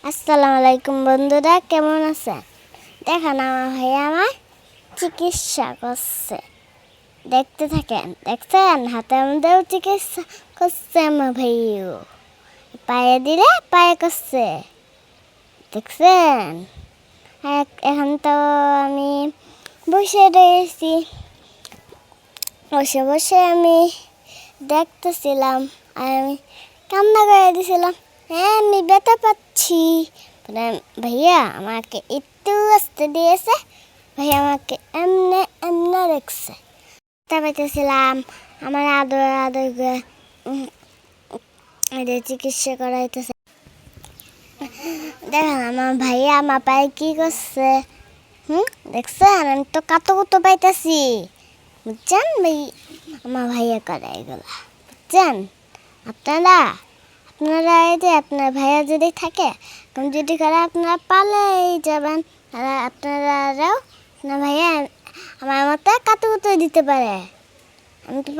আসসালামু আলাইকুম বন্ধুরা, কেমন আছেন? দেখেন আমার ভাই আমার চিকিৎসা করছে, দেখতে থাকেন। দেখছেন হাতের মধ্যেও চিকিৎসা করছে আমার ভাইও, পায়ে দিলে পায়ে করছে, দেখছেন। এখন তো আমি বসে রয়েছি, বসে বসে আমি দেখতেছিলাম আর আমি কান্না করে দিয়েছিলাম। হ্যাঁ, আমি ব্যথা পাচ্ছি। ভাইয়া আমাকে একটু আসতে দিয়েছে, ভাইয়া আমাকে এমনে এমনে দেখছে। ব্যথা পাইতেছিলাম, আমার আদর আদর করে চিকিৎসা করাইতেছে। দেখেন আমার ভাইয়া আমার পায়ে কি করছে। দেখছেন, আমি তো কাতো কুতো পাইতেছি, বুঝছেন ভাই? আমার ভাইয়া করে এগুলা, বুঝছেন? আপনারা এই যে আপনার ভাইয়া যদি থাকে, যদি করে আপনারা পালেই যাবেন, আর আপনারাও আপনার ভাইয়া আমার মতো কাতু কুতু দিতে পারে। আমি তো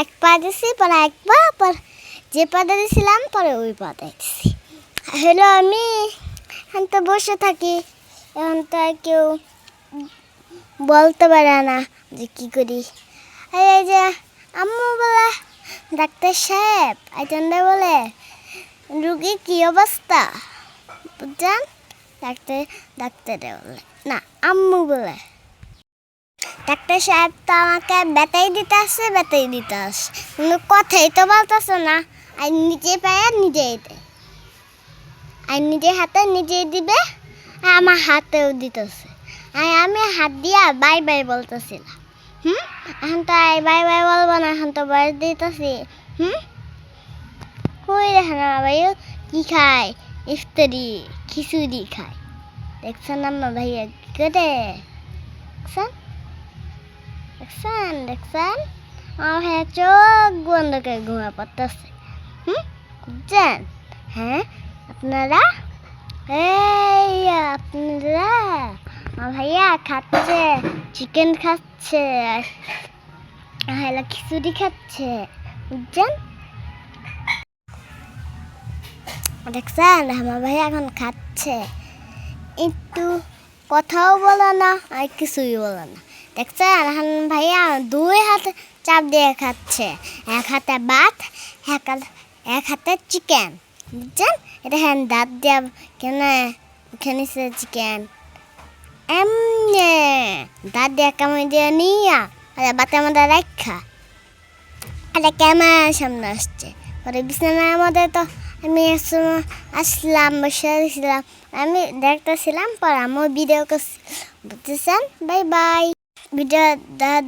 এক পা দিছি, পরে এক পা, পর যে পাটা দিয়েছিলাম পরে ওই পাটা দিছি। হলো আমি এখন তো বসে থাকি, এখন তো আর কেউ বলতে পারে না যে কী করি। এই যে আম্মু বলে, ডাক্তার সাহেব আইটেন্ডা বলে, রুগীর কী অবস্থা, বুঝছেন? ডাক্তারে বলে না, আম্মু বলে। ডাক্তার সাহেব তো আমাকে ব্যথাই দিতে আসে কিন্তু কথাই তো বলতেছে না। আর নিজে পায়ে নিজেই দেয়, আর নিজের হাতে নিজেই দিবে, আর আমার হাতেও দিতেছে। আর আমি হাত দিয়া বাই বাই বলতেছিলাম। এখন তো বাই বাই বলবো না, এখন তো বয়স দিতেছি। কই দেখেন আমার ভাইয়া কি খায়, ইফতারি খিচুড়ি খায়। দেখছেন আমার ভাইয়া কি করে, দেখছেন আমার ভাইয়া চোখ বন্ধ করে ঘুমা পড়তেছে। বুঝছেন? হ্যাঁ আপনারা আমার ভাইয়া খাচ্ছে, চিকেন খাচ্ছে, খিচুড়ি খাচ্ছে, বুঝছেন? দেখছেন আমার ভাইয়া এখন খাচ্ছে, একটু কথাও বলে না আর কিছুই বলে না। দেখছেন এখন ভাইয়া দুই হাতে চাপ দিয়ে খাচ্ছে, এক হাতে ভাত, এক হাতে চিকেন, বুঝছেন? এটা হ্যাঁ দাঁত দিয়ে কেন খেয়েছে চিকেন, এমনি দাঁত দিয়ে কামড় দিয়ে নিয়া বাতের মধ্যে রাখা, এটা ক্যামেরার সামনে আসছে। পরে বিছানার মধ্যে তো আমি আসলাম, বসে দিয়েছিলাম, আমি দেখতেছিলাম, পর আমিও ভিডিও করছি, বুঝতেছেন? Bye bye. ভিডিও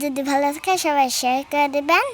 যদি ভালো থাকে সবাই শেয়ার করে দেবেন।